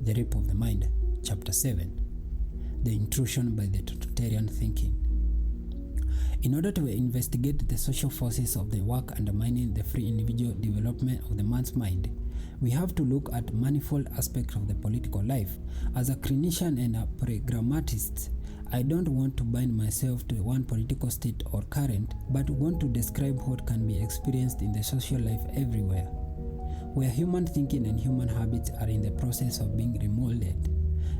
The Rape of the Mind, Chapter 7, The Intrusion by the Totalitarian Thinking. In order to investigate the social forces of the work undermining the free individual development of the man's mind, we have to look at manifold aspects of the political life. As a clinician and a pragmatist, I don't want to bind myself to one political state or current, but want to describe what can be experienced in the social life everywhere, where human thinking and human habits are in the process of being remolded.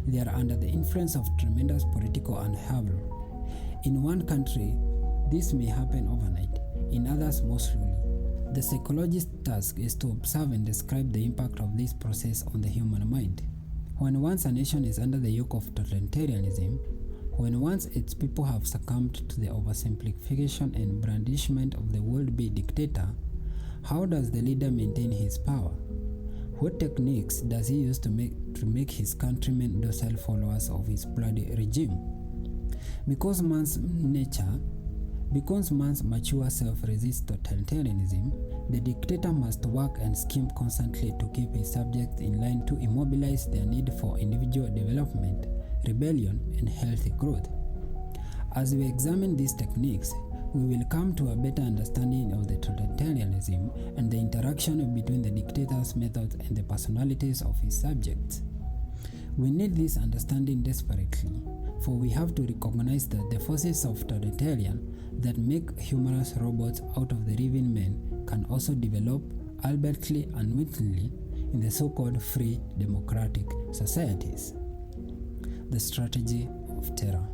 They are under the influence of tremendous political upheaval. In one country, this may happen overnight, in others more slowly. The psychologist's task is to observe and describe the impact of this process on the human mind. When once a nation is under the yoke of totalitarianism, when once its people have succumbed to the oversimplification and blandishment of the would-be dictator, how does the leader maintain his power? What techniques does he use to make his countrymen docile followers of his bloody regime? Because man's mature self resists totalitarianism, the dictator must work and scheme constantly to keep his subjects in line to immobilize their need for individual development, rebellion, and healthy growth. As we examine these techniques, we will come to a better understanding of the totalitarianism and the interaction between the dictator's methods and the personalities of his subjects. We need this understanding desperately, for we have to recognize that the forces of totalitarian that make humorous robots out of the living men can also develop, albeit unwittingly, in the so-called free democratic societies. The strategy of terror.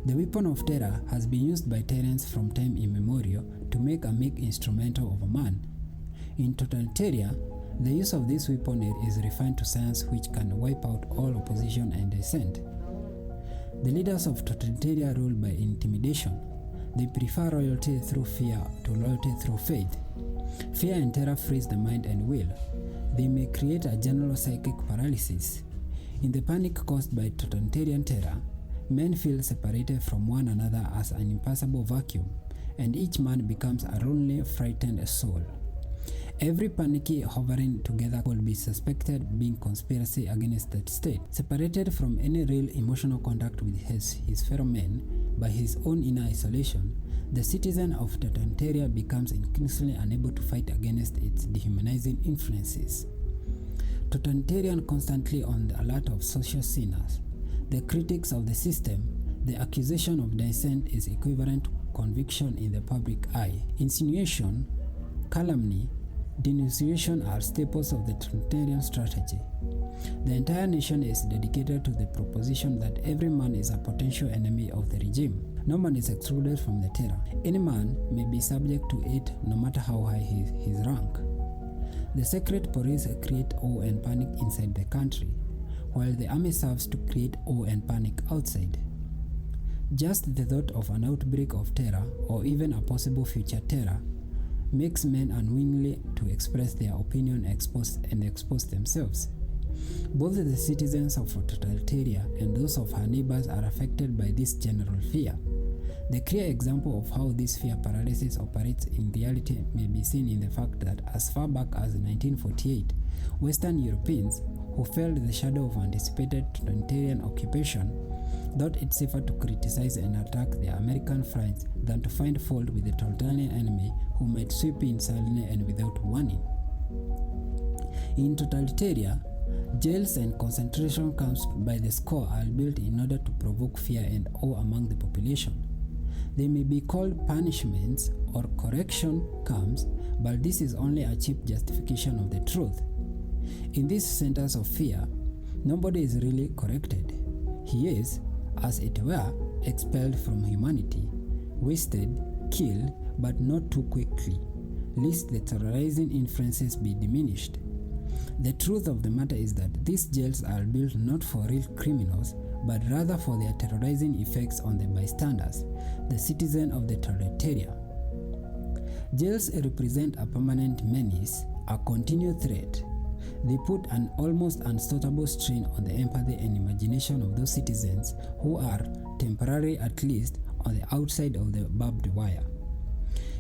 The weapon of terror has been used by tyrants from time immemorial to make a meek instrumental of a man. In totalitarian, the use of this weapon is refined to science which can wipe out all opposition and dissent. The leaders of totalitarian rule by intimidation. They prefer loyalty through fear to loyalty through faith. Fear and terror freeze the mind and will. They may create a general psychic paralysis. In the panic caused by totalitarian terror, men feel separated from one another as an impassable vacuum, and each man becomes a lonely, frightened soul. Every panicky hovering together will be suspected being conspiracy against the state. Separated from any real emotional contact with his fellow men by his own inner isolation, the citizen of totalitarian becomes increasingly unable to fight against its dehumanizing influences. Totalitarian constantly on the alert of social sinners. The critics of the system, the accusation of dissent is equivalent to conviction in the public eye. Insinuation, calumny, denunciation are staples of the totalitarian strategy. The entire nation is dedicated to the proposition that every man is a potential enemy of the regime. No man is excluded from the terror. Any man may be subject to it no matter how high his rank. The secret police create awe and panic inside the country, while the army serves to create awe and panic outside. Just the thought of an outbreak of terror, or even a possible future terror, makes men unwillingly to express their opinion and expose themselves. Both the citizens of totalitarian and those of her neighbors are affected by this general fear. The clear example of how this fear paralysis operates in reality may be seen in the fact that as far back as 1948, Western Europeans who felt the shadow of anticipated totalitarian occupation thought it safer to criticize and attack the American friends than to find fault with the totalitarian enemy who might sweep in silently and without warning. In totalitarian, jails and concentration camps by the score are built in order to provoke fear and awe among the population. They may be called punishments or correction camps, but this is only a cheap justification of the truth. In these centers of fear, nobody is really corrected. He is, as it were, expelled from humanity, wasted, killed, but not too quickly, lest the terrorizing influences be diminished. The truth of the matter is that these jails are built not for real criminals, but rather for their terrorizing effects on the bystanders, the citizen of the totalitarian. Jails represent a permanent menace, a continued threat. They put an almost unstoppable strain on the empathy and imagination of those citizens who are, temporarily at least, on the outside of the barbed wire.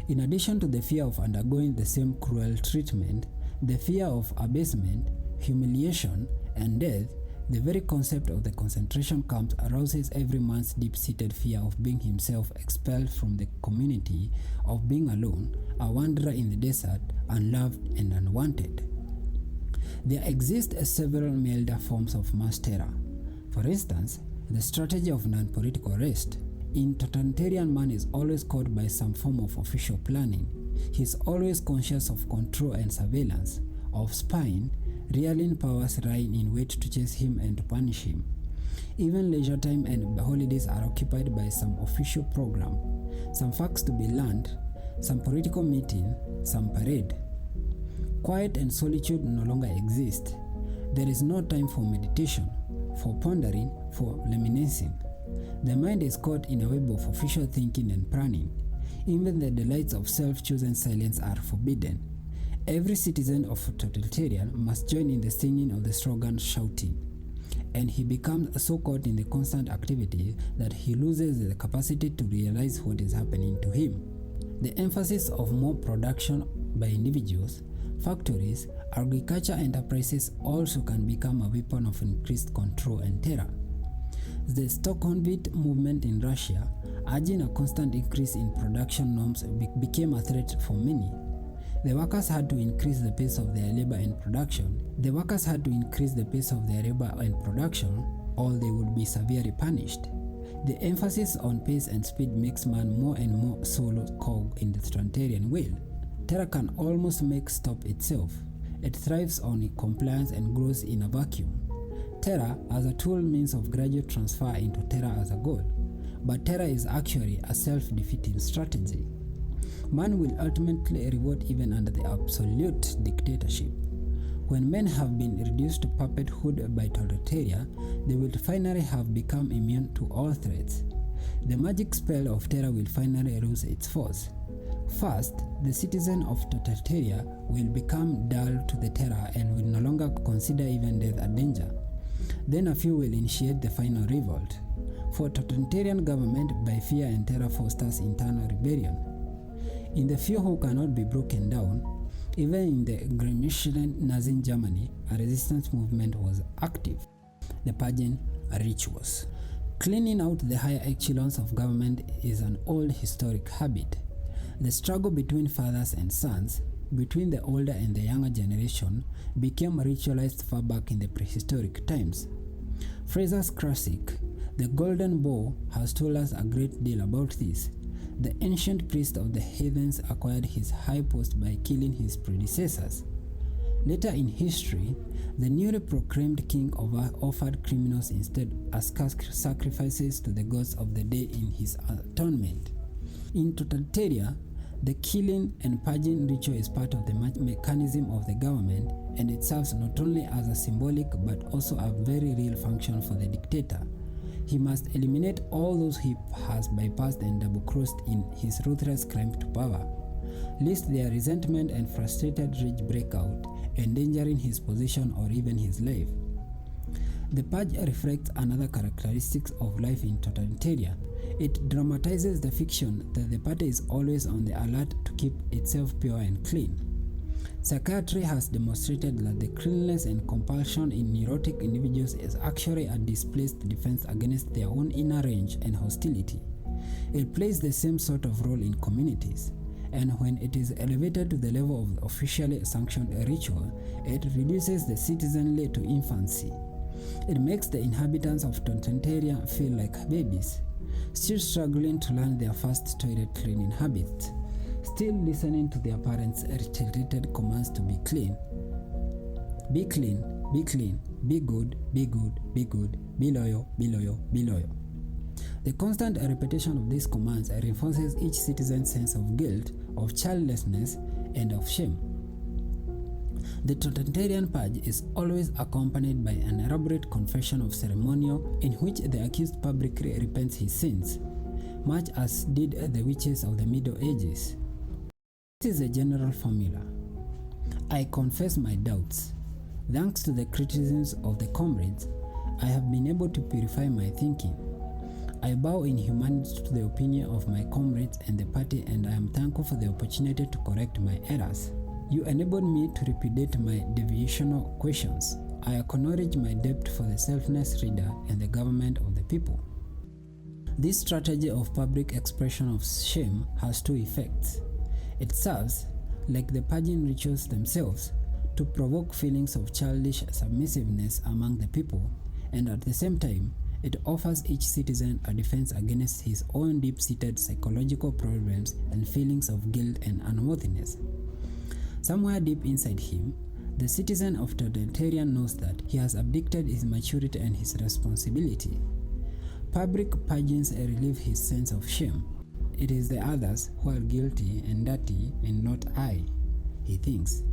In addition to the fear of undergoing the same cruel treatment, the fear of abasement, humiliation, and death, the very concept of the concentration camps arouses every man's deep-seated fear of being himself expelled from the community, of being alone, a wanderer in the desert, unloved and unwanted. There exist several milder forms of mass terror. For instance, the strategy of non-political arrest. In totalitarian, man is always caught by some form of official planning. He is always conscious of control and surveillance, of spying, reeling powers lying in wait to chase him and to punish him. Even leisure time and holidays are occupied by some official program, some facts to be learned, some political meeting, some parade. Quiet and solitude no longer exist. There is no time for meditation, for pondering, for reminiscing. The mind is caught in a web of official thinking and planning. Even the delights of self-chosen silence are forbidden. Every citizen of totalitarian must join in the singing of the slogan shouting, and he becomes so caught in the constant activity that he loses the capacity to realize what is happening to him. The emphasis of more production by individuals, factories, agriculture enterprises also can become a weapon of increased control and terror. The Stockholm-Vit movement in Russia, urging a constant increase in production norms, became a threat for many. The workers had to increase the pace of their labor and production. Or they would be severely punished. The emphasis on pace and speed makes man more and more solo cog in the totalitarian wheel. Terror can almost make stop itself. It thrives on compliance and grows in a vacuum. Terror as a tool means of gradual transfer into terror as a goal, but terror is actually a self-defeating strategy. Man will ultimately revolt even under the absolute dictatorship. When men have been reduced to puppethood by totalitarian, they will finally have become immune to all threats. The magic spell of terror will finally lose its force. First, the citizen of totalitarian will become dull to the terror and will no longer consider even death a danger. Then a few will initiate the final revolt. For totalitarian government, by fear and terror fosters internal rebellion. In the few who cannot be broken down, even in the Gremlin Nazi Germany, a resistance movement was active. The purging rituals. Cleaning out the higher echelons of government is an old historic habit. The struggle between fathers and sons, between the older and the younger generation, became ritualized far back in the prehistoric times. Fraser's classic, The Golden Bow, has told us a great deal about this. The ancient priest of the heathens acquired his high post by killing his predecessors. Later in history, the newly proclaimed king offered criminals instead as sacrifices to the gods of the day in his atonement. In totalitarian, the killing and purging ritual is part of the mechanism of the government, and it serves not only as a symbolic but also a very real function for the dictator. He must eliminate all those he has bypassed and double-crossed in his ruthless climb to power, lest their resentment and frustrated rage break out, endangering his position or even his life. The purge reflects another characteristic of life in totalitarian. It dramatizes the fiction that the party is always on the alert to keep itself pure and clean. Psychiatry has demonstrated that the cleanliness and compulsion in neurotic individuals is actually a displaced defense against their own inner rage and hostility. It plays the same sort of role in communities, and when it is elevated to the level of officially sanctioned ritual, it reduces the citizenry to infancy. It makes the inhabitants of totalitarian feel like babies, still struggling to learn their first toilet cleaning habits, still listening to their parents' reiterated commands to be clean. Be clean, be clean, be good, be good, be good, be loyal, be loyal, be loyal. The constant repetition of these commands reinforces each citizen's sense of guilt, of childlessness, and of shame. The totalitarian purge is always accompanied by an elaborate confession of ceremonial in which the accused publicly repents his sins, much as did the witches of the Middle Ages. This is a general formula. I confess my doubts. Thanks to the criticisms of the comrades, I have been able to purify my thinking. I bow in humanity to the opinion of my comrades and the party, and I am thankful for the opportunity to correct my errors. You enabled me to repudiate my deviational questions. I acknowledge my debt for the selfless reader and the government of the people. This strategy of public expression of shame has two effects. It serves, like the purging rituals themselves, to provoke feelings of childish submissiveness among the people, and at the same time, it offers each citizen a defense against his own deep-seated psychological problems and feelings of guilt and unworthiness. Somewhere deep inside him, the citizen of totalitarian knows that he has abdicated his maturity and his responsibility. Public purgings relieve his sense of shame. It is the others who are guilty and dirty and not I, he thinks.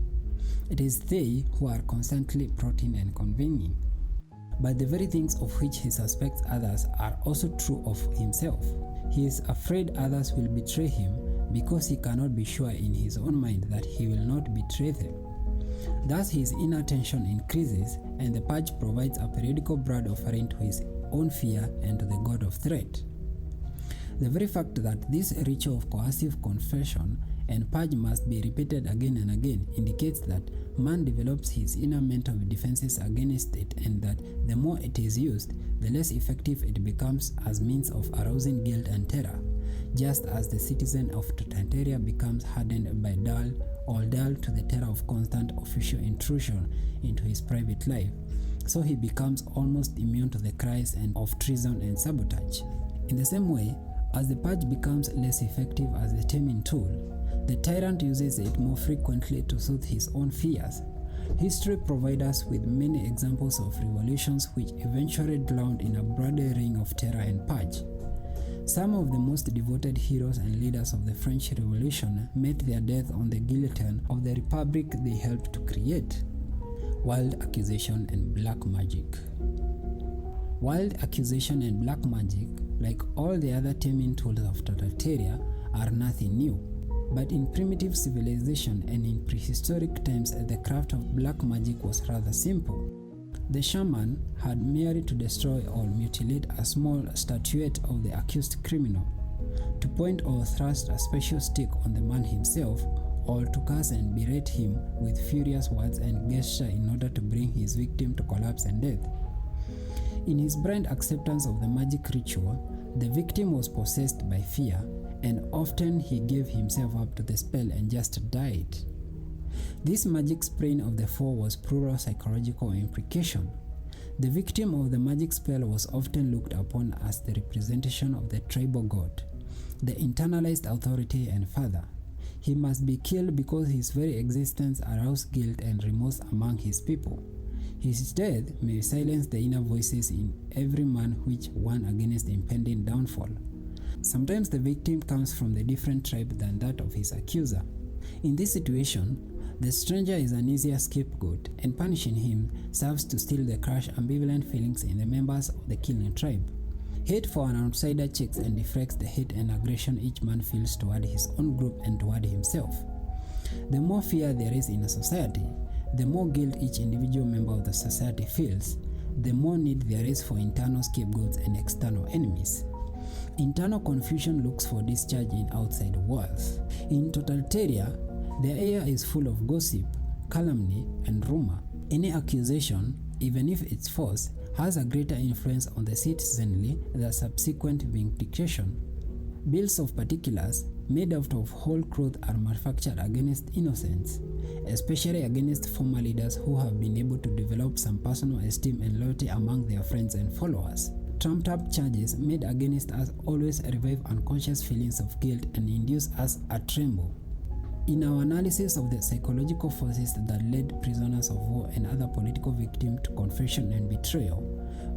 It is they who are constantly plotting and convening. But the very things of which he suspects others are also true of himself. He is afraid others will betray him because he cannot be sure in his own mind that he will not betray them. Thus his inner tension increases, and the purge provides a periodical blood offering to his own fear and to the god of threat. The very fact that this ritual of coercive confession and purge must be repeated again and again indicates that man develops his inner mental defenses against it, and that the more it is used, the less effective it becomes as means of arousing guilt and terror, just as the citizen of totalitarian becomes hardened by dull to the terror of constant official intrusion into his private life, so he becomes almost immune to the cries of treason and sabotage. In the same way, as the purge becomes less effective as a taming tool, the tyrant uses it more frequently to soothe his own fears. History provides us with many examples of revolutions which eventually drowned in a broader ring of terror and purge. Some of the most devoted heroes and leaders of the French Revolution met their death on the guillotine of the republic they helped to create. Wild accusation and black magic. Wild accusation and black magic, like all the other taming tools of totalitarian, are nothing new. But in primitive civilization and in prehistoric times, the craft of black magic was rather simple. The shaman had merely to destroy or mutilate a small statuette of the accused criminal, to point or thrust a special stick on the man himself, or to curse and berate him with furious words and gesture in order to bring his victim to collapse and death. In his blind acceptance of the magic ritual, the victim was possessed by fear, and often he gave himself up to the spell and just died. This magic sprain of the four was plural psychological implication. The victim of the magic spell was often looked upon as the representation of the tribal god, the internalized authority and father. He must be killed because his very existence aroused guilt and remorse among his people. His death may silence the inner voices in every man which warn against impending downfall. Sometimes the victim comes from a different tribe than that of his accuser. In this situation, the stranger is an easier scapegoat, and punishing him serves to still the crushed ambivalent feelings in the members of the killing tribe. Hate for an outsider checks and deflects the hate and aggression each man feels toward his own group and toward himself. The more fear there is in a society, the more guilt each individual member of the society feels, the more need there is for internal scapegoats and external enemies. Internal confusion looks for discharge in outside walls. In totalitarian, the air is full of gossip, calumny, and rumor. Any accusation, even if it's false, has a greater influence on the citizenry than subsequent vindication. Bills of particulars made out of whole cloth are manufactured against innocents, especially against former leaders who have been able to develop some personal esteem and loyalty among their friends and followers. Trumped-up charges made against us always revive unconscious feelings of guilt and induce us a tremble. In our analysis of the psychological forces that led prisoners of war and other political victims to confession and betrayal,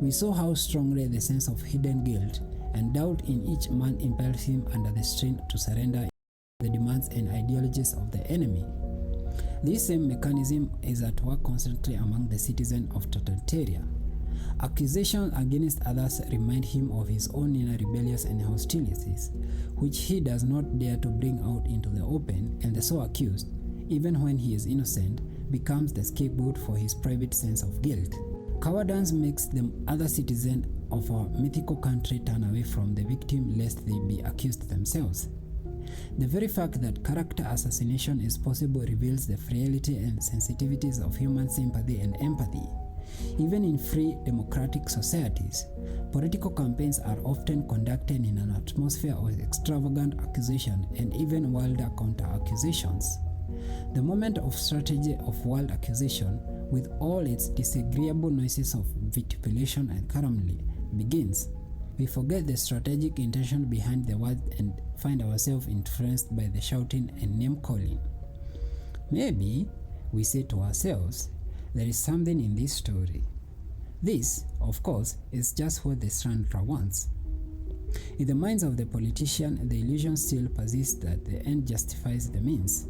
we saw how strongly the sense of hidden guilt and doubt in each man impels him under the strain to surrender the demands and ideologies of the enemy. This same mechanism is at work constantly among the citizens of totalitarian. Accusations against others remind him of his own inner rebellions and hostilities, which he does not dare to bring out into the open, and the so accused, even when he is innocent, becomes the scapegoat for his private sense of guilt. Cowardice makes the other citizens of our mythical country turn away from the victim lest they be accused themselves. The very fact that character assassination is possible reveals the frailty and sensitivities of human sympathy and empathy. Even in free democratic societies, political campaigns are often conducted in an atmosphere of extravagant accusation and even wilder counter-accusations. The moment of strategy of wild accusation, with all its disagreeable noises of vituperation and calumny, begins. We forget the strategic intention behind the words and find ourselves influenced by the shouting and name-calling. Maybe, we say to ourselves, there is something in this story. This, of course, is just what the slanderer wants. In the minds of the politician, the illusion still persists that the end justifies the means.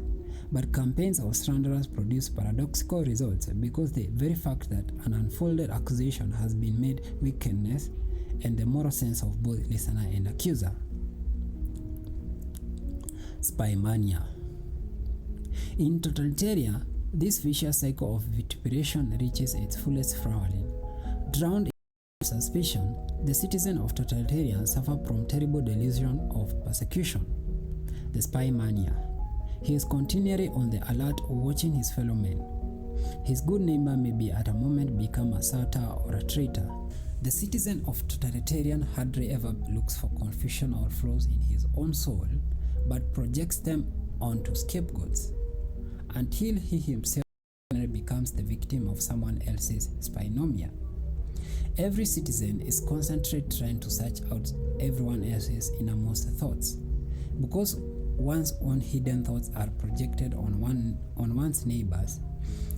But campaigns of slanderers produce paradoxical results because the very fact that an unfolded accusation has been made weakens and the moral sense of both listener and accuser. Spy mania. In totalitarian, this vicious cycle of vituperation reaches its fullest flowering. Drowned in suspicion, the citizens of totalitarian suffer from terrible delusion of persecution. The spy mania. He is continually on the alert watching his fellow men. His good neighbor may be at a moment become a satyr or a traitor. The citizen of totalitarian hardly ever looks for confusion or flaws in his own soul, but projects them onto scapegoats, until he himself becomes the victim of someone else's spynomia. Every citizen is constantly trying to search out everyone else's innermost thoughts, because one's own hidden thoughts are projected on one's neighbors.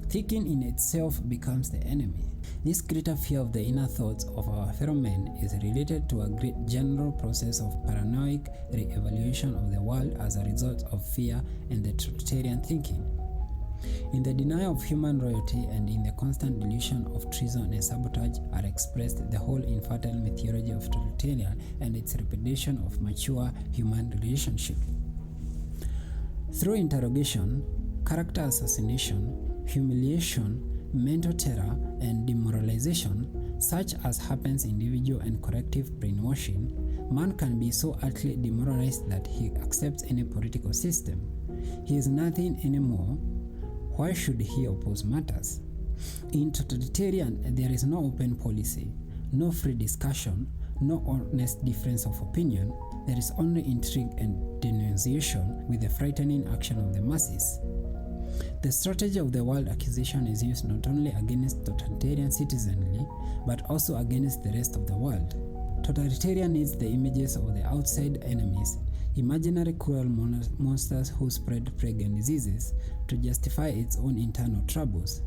Thinking in itself becomes the enemy. This greater fear of the inner thoughts of our fellow men is related to a great general process of paranoid re-evaluation of the world as a result of fear and the totalitarian thinking. In the denial of human royalty and in the constant delusion of treason and sabotage are expressed the whole infertile mythology of totalitarian and its repudiation of mature human relationship. Through interrogation, character assassination, humiliation, mental terror, and demoralization, such as happens in individual and collective brainwashing, man can be so utterly demoralized that he accepts any political system. He is nothing anymore. Why should he oppose matters? In totalitarian, there is no open policy, no free discussion, no honest difference of opinion. There is only intrigue and denunciation with the frightening action of the masses. The strategy of the wild accusation is used not only against totalitarian citizenry, but also against the rest of the world. Totalitarian needs the images of the outside enemies, imaginary cruel monsters who spread plague and diseases, to justify its own internal troubles.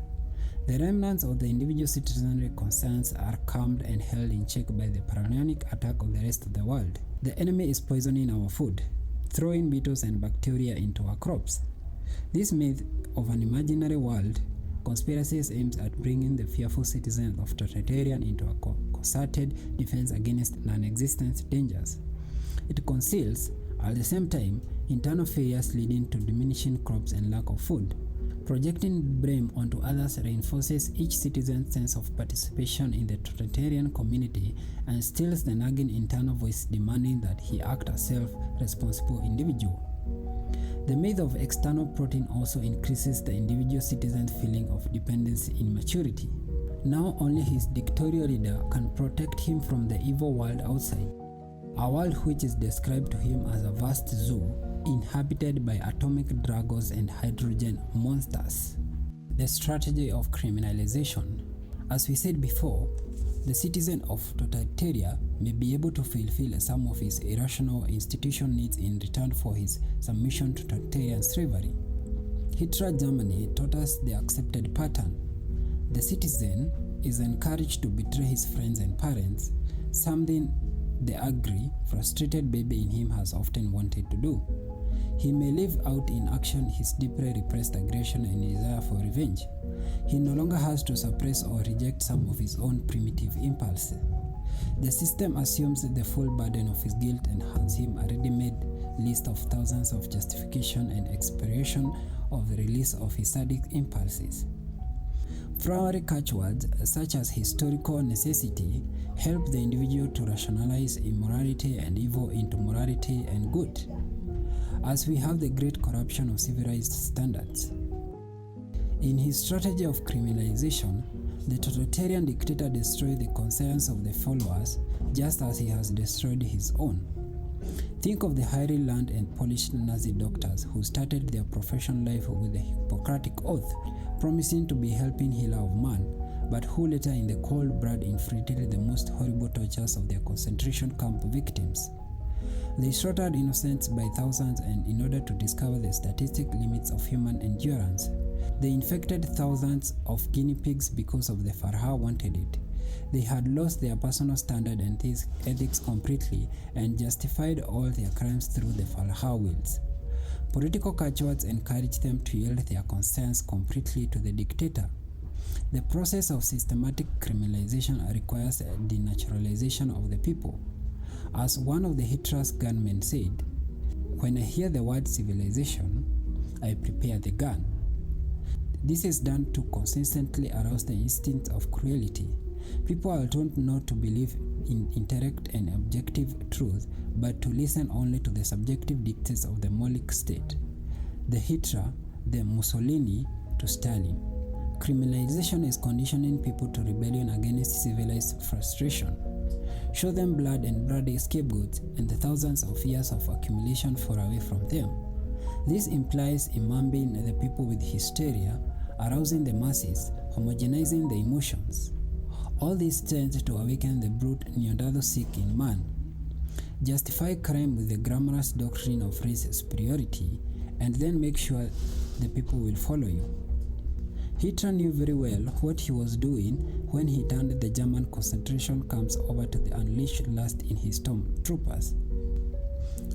The remnants of the individual citizenry concerns are calmed and held in check by the paranoid attack of the rest of the world. The enemy is poisoning our food, throwing beetles and bacteria into our crops. This myth of an imaginary world conspiracies aims at bringing the fearful citizens of totalitarian into a concerted defense against non-existent dangers. It conceals, at the same time, internal failures leading to diminishing crops and lack of food. Projecting blame onto others reinforces each citizen's sense of participation in the totalitarian community and stills the nagging internal voice demanding that he act as a self-responsible individual. The myth of external plotting also increases the individual citizen's feeling of dependency in maturity. Now only his dictatorial leader can protect him from the evil world outside, a world which is described to him as a vast zoo inhabited by atomic dragons and hydrogen monsters. The strategy of criminalization. As we said before, the citizen of totalitarian may be able to fulfill some of his irrational institutional needs in return for his submission to totalitarian slavery. Hitler Germany taught us the accepted pattern. The citizen is encouraged to betray his friends and parents, something the angry, frustrated baby in him has often wanted to do. He may live out in action his deeply repressed aggression and desire for revenge. He no longer has to suppress or reject some of his own primitive impulses. The system assumes the full burden of his guilt and hands him a ready-made list of thousands of justification and expiration of the release of his sadistic impulses. Flowery catchwords such as historical necessity help the individual to rationalize immorality and evil into morality and good, as we have the great corruption of civilized standards. In his strategy of criminalization, The totalitarian dictator destroys the conscience of the followers just as he has destroyed his own. Think of the highly learned and polished Nazi doctors who started their professional life with the Hippocratic oath, promising to be helping healer of man, but who later in the cold blood inflicted the most horrible tortures of their concentration camp victims. They slaughtered innocents by thousands, and in order to discover the statistic limits of human endurance, they infected thousands of guinea pigs because of the Farha wanted it. They had lost their personal standard and ethics completely and justified all their crimes through the Farha wills. Political cultures encouraged them to yield their conscience completely to the dictator. The process of systematic criminalization requires a denaturalization of the people. As one of the Hitler's gunmen said, "When I hear the word civilization, I prepare the gun." This is done to consistently arouse the instinct of cruelty. People are told not to believe in indirect and objective truth, but to listen only to the subjective dictates of the Moloch state. The Hitler, the Mussolini, to Stalin. Criminalization is conditioning people to rebellion against civilized frustration. Show them blood and bloody scapegoats and the thousands of years of accumulation far away from them. This implies imbibing the people with hysteria, arousing the masses, homogenizing the emotions. All this tends to awaken the brute Neanderthal seek in man. Justify crime with the glamorous doctrine of race superiority, and then make sure the people will follow you. Hitler knew very well what he was doing when he turned the German concentration camps over to the unleashed lust in his stormtroopers.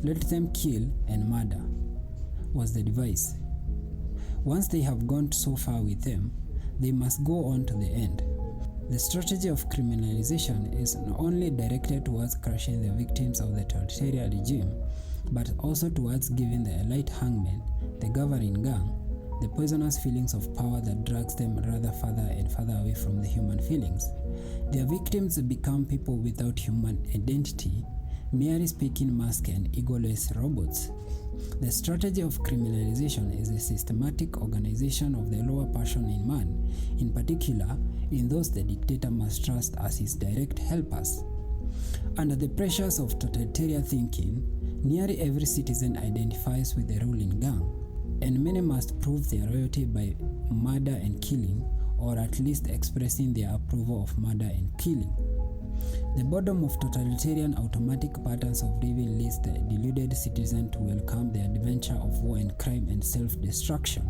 Let them kill and murder was the device. Once they have gone so far with them, they must go on to the end. The strategy of criminalization is not only directed towards crushing the victims of the totalitarian regime, but also towards giving the elite hangmen, the governing gang, the poisonous feelings of power that drags them rather further and further away from the human feelings. Their victims become people without human identity, merely speaking masks and egoless robots. The strategy of criminalization is a systematic organization of the lower passion in man, in particular in those the dictator must trust as his direct helpers. Under the pressures of totalitarian thinking, nearly every citizen identifies with the ruling gang, and many must prove their loyalty by murder and killing, or at least expressing their approval of murder and killing. The boredom of totalitarian automatic patterns of living leads the deluded citizen to welcome the adventure of war and crime and self-destruction.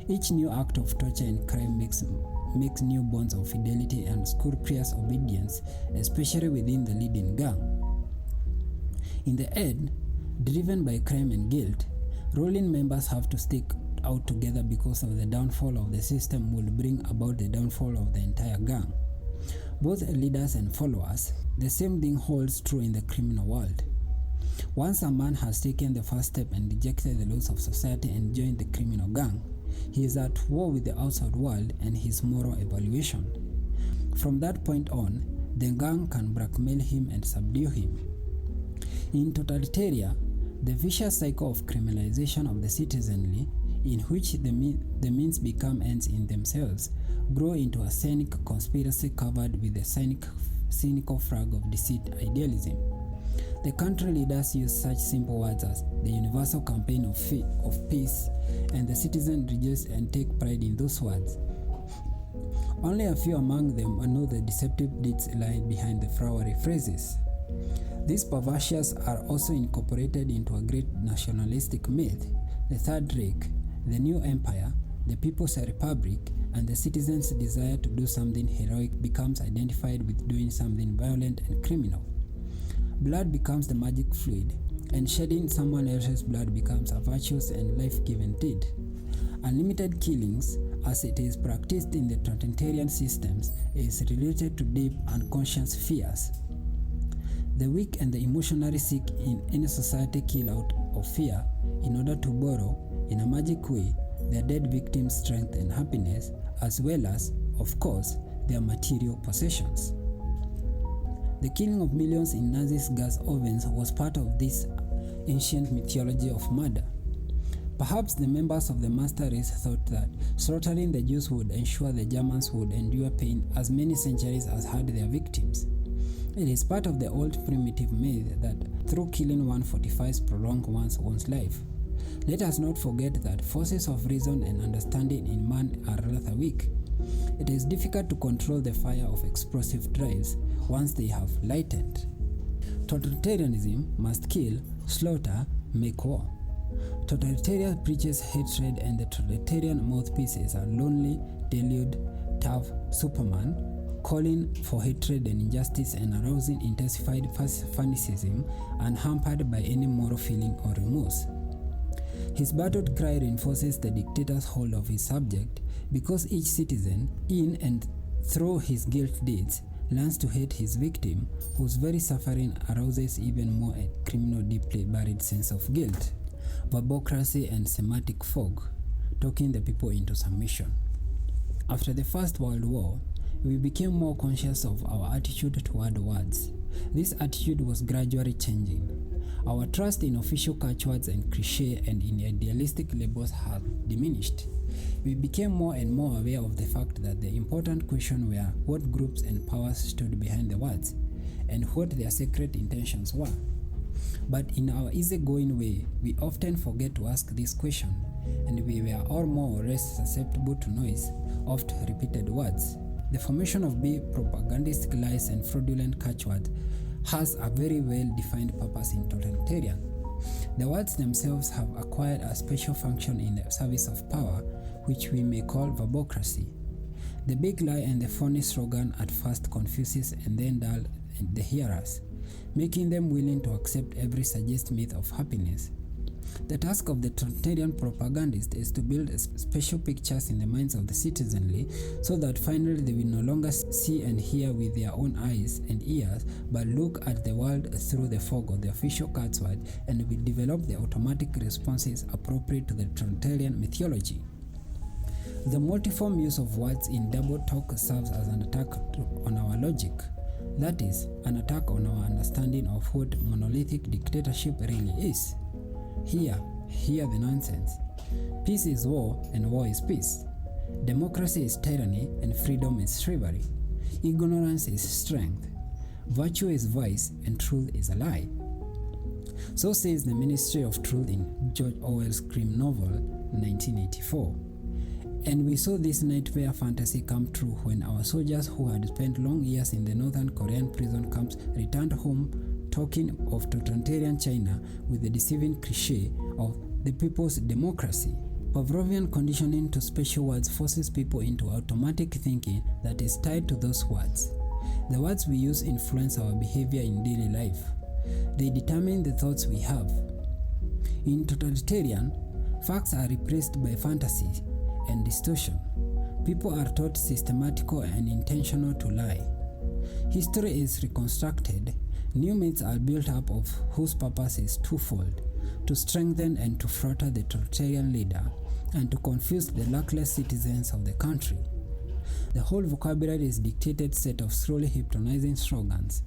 Each new act of torture and crime makes new bonds of fidelity and scrupulous obedience, especially within the leading gang. In the end, driven by crime and guilt, ruling members have to stick out together because of the downfall of the system will bring about the downfall of the entire gang. Both leaders and followers, the same thing holds true in the criminal world. Once a man has taken the first step and rejected the laws of society and joined the criminal gang, he is at war with the outside world and his moral evaluation. From that point on, the gang can blackmail him and subdue him. In totalitarian, the vicious cycle of criminalization of the citizenry, in which the means become ends in themselves, grow into a cynic conspiracy covered with the cynical flag of deceit idealism. The country leaders use such simple words as the universal campaign of peace, and the citizens rejoice and take pride in those words. Only a few among them know the deceptive deeds lying behind the flowery phrases. These perversions are also incorporated into a great nationalistic myth, the Third Reich, the new empire, the People's Republic, and the citizens' desire to do something heroic becomes identified with doing something violent and criminal. Blood becomes the magic fluid, and shedding someone else's blood becomes a virtuous and life-giving deed. Unlimited killings, as it is practiced in the totalitarian systems, is related to deep unconscious fears. The weak and the emotionally sick in any society kill out of fear in order to borrow, in a magic way, their dead victims' strength and happiness, as well as, of course, their material possessions. The killing of millions in Nazi's gas ovens was part of this ancient mythology of murder. Perhaps the members of the master race thought that slaughtering the Jews would ensure the Germans would endure pain as many centuries as had their victims. It is part of the old primitive myth that through killing one fortifies prolong one's life. Let us not forget that forces of reason and understanding in man are rather weak. It is difficult to control the fire of explosive drives once they have lightened. Totalitarianism must kill, slaughter, make war. Totalitarian preaches hatred, and the totalitarian mouthpiece is a lonely, deluded, tough Superman, calling for hatred and injustice and arousing intensified fanaticism unhampered by any moral feeling or remorse. His battled cry reinforces the dictator's hold of his subject because each citizen, in and through his guilt deeds, learns to hate his victim, whose very suffering arouses even more a criminal deeply buried sense of guilt. Verbocracy and semantic fog, talking the people into submission. After the First World War, we became more conscious of our attitude toward words. This attitude was gradually changing. Our trust in official catchwords and cliché and in idealistic labels had diminished. We became more and more aware of the fact that the important question were what groups and powers stood behind the words, and what their secret intentions were. But in our easygoing way, we often forget to ask this question, and we were all more or less susceptible to noise, oft repeated words. The formation of propagandistic lies and fraudulent catchwords has a very well-defined purpose in totalitarian. The words themselves have acquired a special function in the service of power, which we may call verbocracy. The big lie and the phony slogan at first confuses and then dull the hearers, making them willing to accept every suggested myth of happiness. The task of the totalitarian propagandist is to build special pictures in the minds of the citizenry so that finally they will no longer see and hear with their own eyes and ears, but look at the world through the fog of the official catchword and will develop the automatic responses appropriate to the totalitarian mythology. The multiform use of words in double talk serves as an attack on our logic. That is, an attack on our understanding of what monolithic dictatorship really is. Hear the nonsense. Peace is war and war is peace. Democracy is tyranny and freedom is chivalry. Ignorance is strength. Virtue is vice and truth is a lie. So says the Ministry of Truth in George Orwell's crime novel 1984. And we saw this nightmare fantasy come true when our soldiers who had spent long years in the northern Korean prison camps returned home talking of totalitarian China with the deceiving cliché of the people's democracy. Pavlovian conditioning to special words forces people into automatic thinking that is tied to those words. The words we use influence our behavior in daily life. They determine the thoughts we have. In totalitarian, facts are replaced by fantasy and distortion. People are taught systematical and intentional to lie. History is reconstructed. New myths are built up of whose purpose is twofold: to strengthen and to flatter the totalitarian leader, and to confuse the luckless citizens of the country. The whole vocabulary is a dictated set of slowly hypnotizing slogans.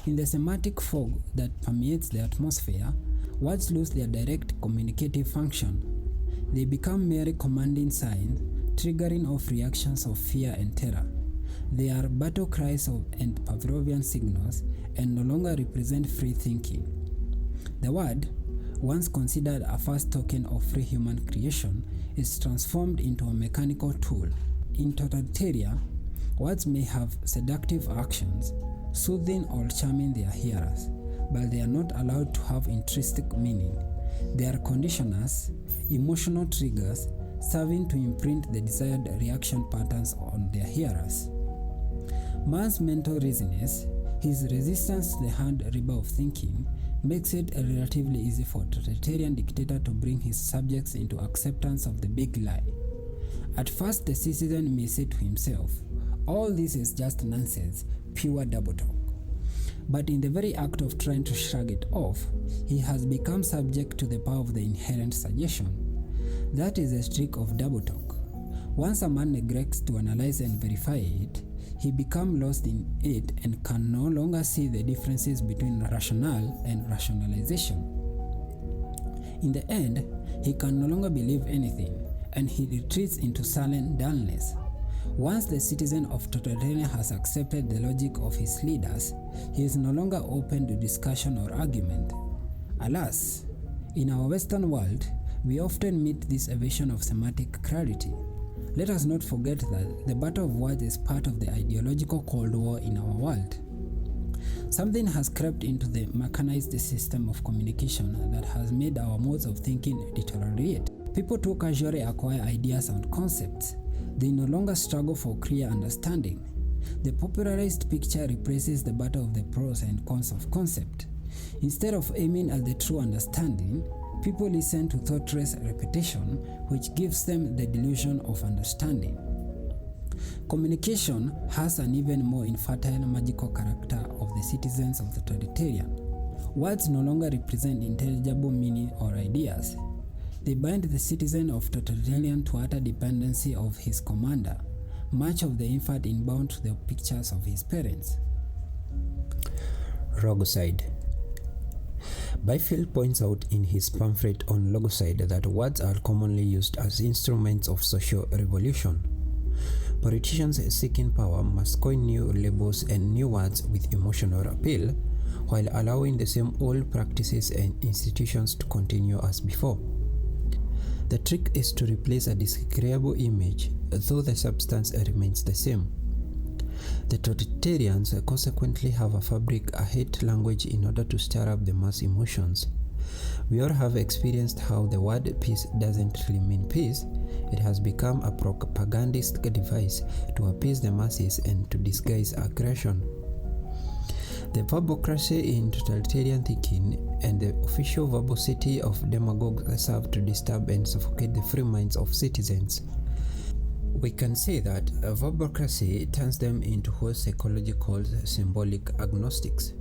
In the semantic fog that permeates the atmosphere, words lose their direct communicative function. They become mere commanding signs, triggering off reactions of fear and terror. They are battle cries and Pavlovian signals and no longer represent free thinking. The word, once considered a first token of free human creation, is transformed into a mechanical tool. In totalitarian, words may have seductive actions, soothing or charming their hearers, but they are not allowed to have intrinsic meaning. They are conditioners, emotional triggers, serving to imprint the desired reaction patterns on their hearers. Man's mental reasoness, his resistance to the hard river of thinking, makes it relatively easy for a totalitarian dictator to bring his subjects into acceptance of the big lie. At first, the citizen may say to himself, "All this is just nonsense, pure double talk." But in the very act of trying to shrug it off, he has become subject to the power of the inherent suggestion. That is a trick of double talk. Once a man neglects to analyze and verify it, he becomes lost in it and can no longer see the differences between rationale and rationalization. In the end, He can no longer believe anything, and he retreats into silent dullness. Once the citizen of totalitarian has accepted the logic of his leaders, he is no longer open to discussion or argument. Alas, in our Western world, we often meet this evasion of semantic clarity. Let us not forget that the battle of words is part of the ideological Cold War in our world. Something has crept into the mechanized system of communication that has made our modes of thinking deteriorate. People too casually acquire ideas and concepts. They no longer struggle for clear understanding. The popularized picture replaces the battle of the pros and cons of concept. Instead of aiming at the true understanding, people listen to thoughtless repetition, which gives them the delusion of understanding. Communication has an even more infertile magical character of the citizens of the totalitarian. Words no longer represent intelligible meaning or ideas. They bind the citizen of totalitarian to utter dependency of his commander, much of the infant inbound to the pictures of his parents. Logocide. Byfield points out in his pamphlet on logocide that words are commonly used as instruments of social revolution. Politicians seeking power must coin new labels and new words with emotional appeal, while allowing the same old practices and institutions to continue as before. The trick is to replace a disagreeable image, though the substance remains the same. The totalitarians consequently have a hate language in order to stir up the mass emotions. We all have experienced how the word peace doesn't really mean peace. It has become a propagandistic device to appease the masses and to disguise aggression. The verbocracy in totalitarian thinking and the official verbosity of demagogues serve to disturb and suffocate the free minds of citizens. We can say that verbocracy turns them into what psychology calls symbolic agnostics,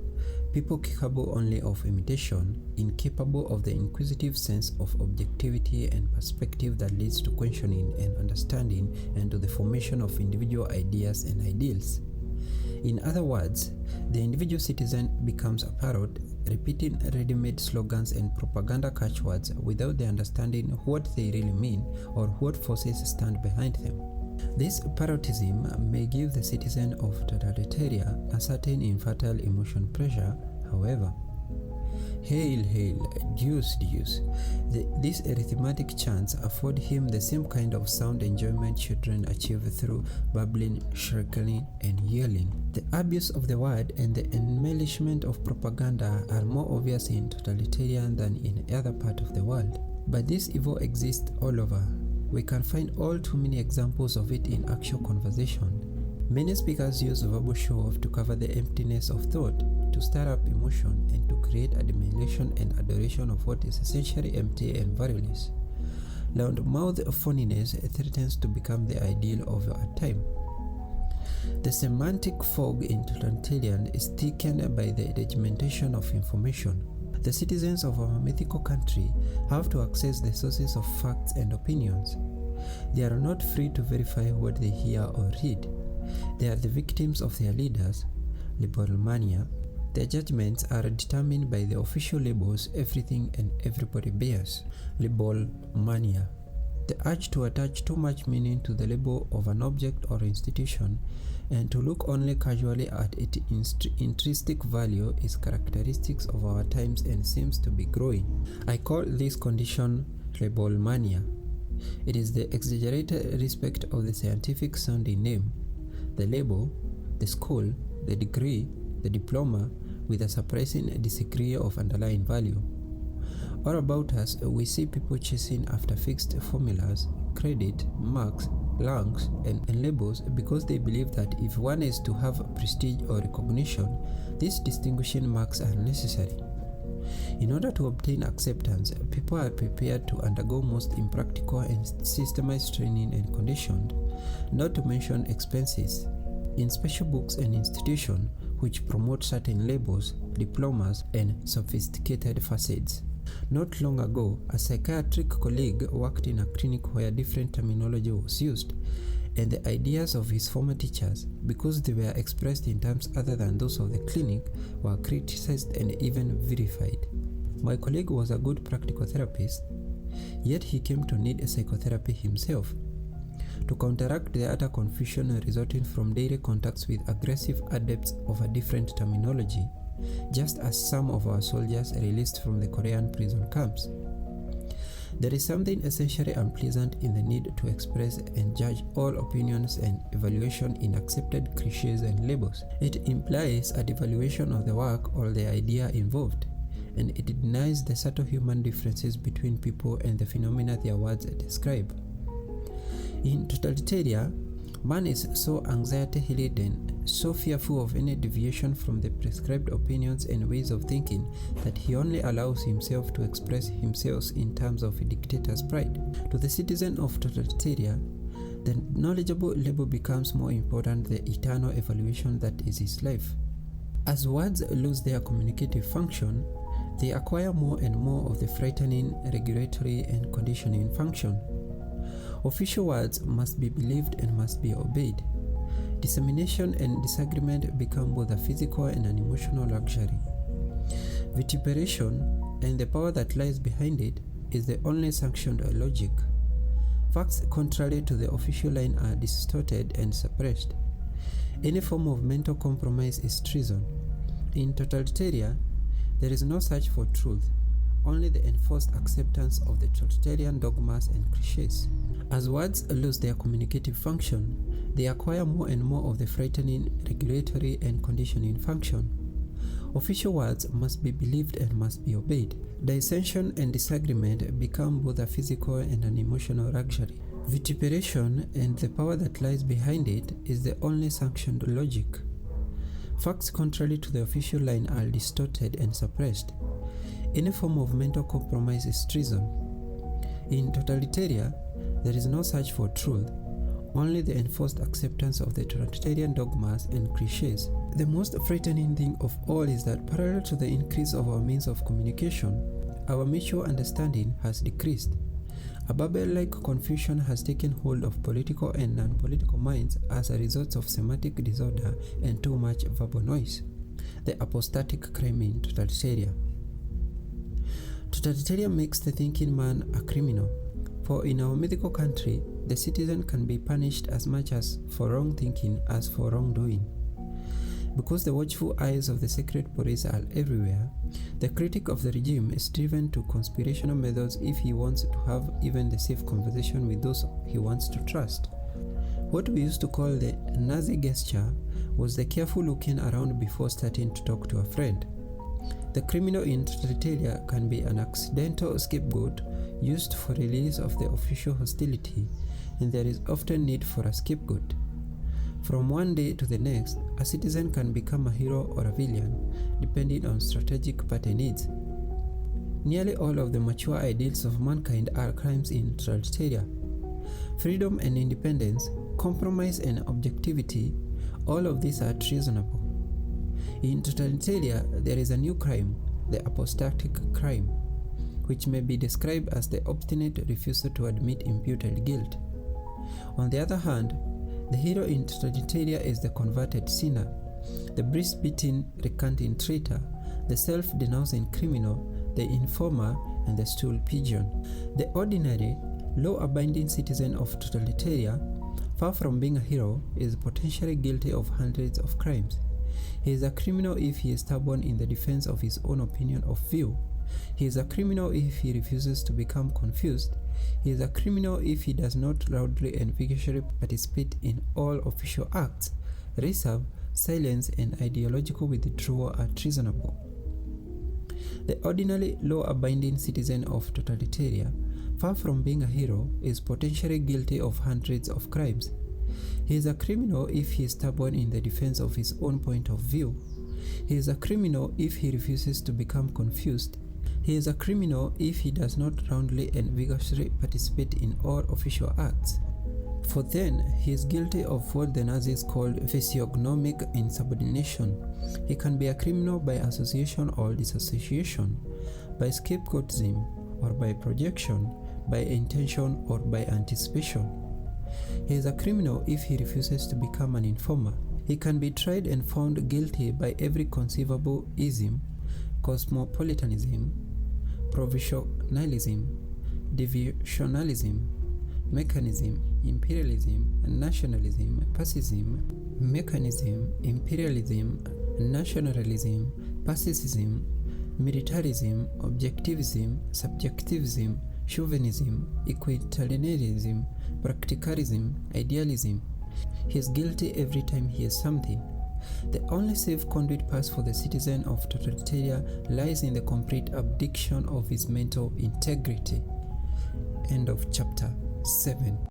people capable only of imitation, incapable of the inquisitive sense of objectivity and perspective that leads to questioning and understanding and to the formation of individual ideas and ideals. In other words, the individual citizen becomes a parrot, repeating ready-made slogans and propaganda catchwords without the understanding what they really mean or what forces stand behind them. This parrotism may give the citizen of totalitaria a certain infertile emotion pressure, however. Hail, hail, Joost, Joost. These arithmetic chants afford him the same kind of sound enjoyment children achieve through babbling, shrieking, and yelling. The abuse of the word and the embellishment of propaganda are more obvious in totalitarian than in other part of the world. But this evil exists all over. We can find all too many examples of it in actual conversation. Many speakers use verbal show-off to cover the emptiness of thought, to stir up emotion, and to create admiration and adoration of what is essentially empty and valueless. Loud-mouthed phoniness threatens to become the ideal of our time. The semantic fog in totalitarian is thickened by the regimentation of information. The citizens of our mythical country have to access the sources of facts and opinions. They are not free to verify what they hear or read. They are the victims of their leaders, liberal mania. Their judgments are determined by the official labels everything and everybody bears. Liberal mania. The urge to attach too much meaning to the label of an object or institution and to look only casually at its intrinsic value is characteristics of our times and seems to be growing. I call this condition label mania. It is the exaggerated respect of the scientific sounding name, the label, the school, the degree, the diploma, with a surprising degree of underlying value. All about us, we see people chasing after fixed formulas, credit, marks, ranks, and labels because they believe that if one is to have prestige or recognition, these distinguishing marks are necessary. In order to obtain acceptance, people are prepared to undergo most impractical and systemized training and conditioned, not to mention expenses, in special books and institutions which promote certain labels, diplomas, and sophisticated facades. Not long ago, a psychiatric colleague worked in a clinic where different terminology was used, and the ideas of his former teachers, because they were expressed in terms other than those of the clinic, were criticized and even vilified. My colleague was a good practical therapist. yet he came to need a psychotherapy himself. To counteract the utter confusion resulting from daily contacts with aggressive adepts of a different terminology, just as some of our soldiers released from the Korean prison camps. There is something essentially unpleasant in the need to express and judge all opinions and evaluation in accepted cliches and labels. It implies a devaluation of the work or the idea involved, and it denies the subtle human differences between people and the phenomena their words describe. In totalitarian, man is so anxiety-laden, so fearful of any deviation from the prescribed opinions and ways of thinking that he only allows himself to express himself in terms of a dictator's pride. To the citizen of totalitarian, the knowledgeable label becomes more important than the eternal evaluation that is his life. As words lose their communicative function, they acquire more and more of the frightening regulatory and conditioning function. Official words must be believed and must be obeyed. Dissemination and disagreement become both a physical and an emotional luxury. Vituperation and the power that lies behind it is the only sanctioned logic. Facts contrary to the official line are distorted and suppressed. Any form of mental compromise is treason. In totalitarian, there is no search for truth, only the enforced acceptance of the totalitarian dogmas and cliches. As words lose their communicative function, they acquire more and more of the frightening regulatory and conditioning function. Official words must be believed and must be obeyed. Dissension and disagreement become both a physical and an emotional luxury. Vituperation and the power that lies behind it is the only sanctioned logic. Facts contrary to the official line are distorted and suppressed. Any form of mental compromise is treason. In totalitarian, there is no search for truth, only the enforced acceptance of the totalitarian dogmas and cliches. The most frightening thing of all is that parallel to the increase of our means of communication, our mutual understanding has decreased. A Babel-like confusion has taken hold of political and non-political minds as a result of semantic disorder and too much verbal noise. The apostatic crime in totalitarian. Totalitarian makes the thinking man a criminal, for in our mythical country, the citizen can be punished as much as for wrong thinking as for wrongdoing. Because the watchful eyes of the secret police are everywhere, the critic of the regime is driven to conspirational methods if he wants to have even the safe conversation with those he wants to trust. What we used to call the Nazi gesture was the careful looking around before starting to talk to a friend. The criminal in totalitarian can be an accidental scapegoat used for release of the official hostility, and there is often need for a scapegoat. From one day to the next, a citizen can become a hero or a villain, depending on strategic party needs. Nearly all of the mature ideals of mankind are crimes in totalitarian. Freedom and independence, compromise and objectivity, all of these are treasonable. In totalitarian, there is a new crime, the apostatic crime, which may be described as the obstinate refusal to admit imputed guilt. On the other hand, the hero in totalitarian is the converted sinner, the breast-beating, recanting traitor, the self-denouncing criminal, the informer, and the stool pigeon. The ordinary, law-abiding citizen of totalitarian, far from being a hero, is potentially guilty of hundreds of crimes. He is a criminal if he is stubborn in the defense of his own opinion of view. He is a criminal if he refuses to become confused. He is a criminal if he does not loudly and vigorously participate in all official acts. Reserve, silence, and ideological withdrawal are treasonable. The ordinary law-abiding citizen of totalitarian, far from being a hero, is potentially guilty of hundreds of crimes. He is a criminal if he is stubborn in the defense of his own point of view. He is a criminal if he refuses to become confused. He is a criminal if he does not roundly and vigorously participate in all official acts. For then, he is guilty of what the Nazis called physiognomic insubordination. He can be a criminal by association or disassociation, by scapegoatism or by projection, by intention or by anticipation. He is a criminal if he refuses to become an informer. He can be tried and found guilty by every conceivable ism, cosmopolitanism, provincialism, divisionalism, mechanism, imperialism, nationalism, fascism, mechanism, imperialism, nationalism, fascism, militarism, objectivism, subjectivism, chauvinism, equalitarianism, practicalism, idealism. He is guilty every time he has something. The only safe conduit path for the citizen of totalitarian lies in the complete abdication of his mental integrity. End of chapter 7.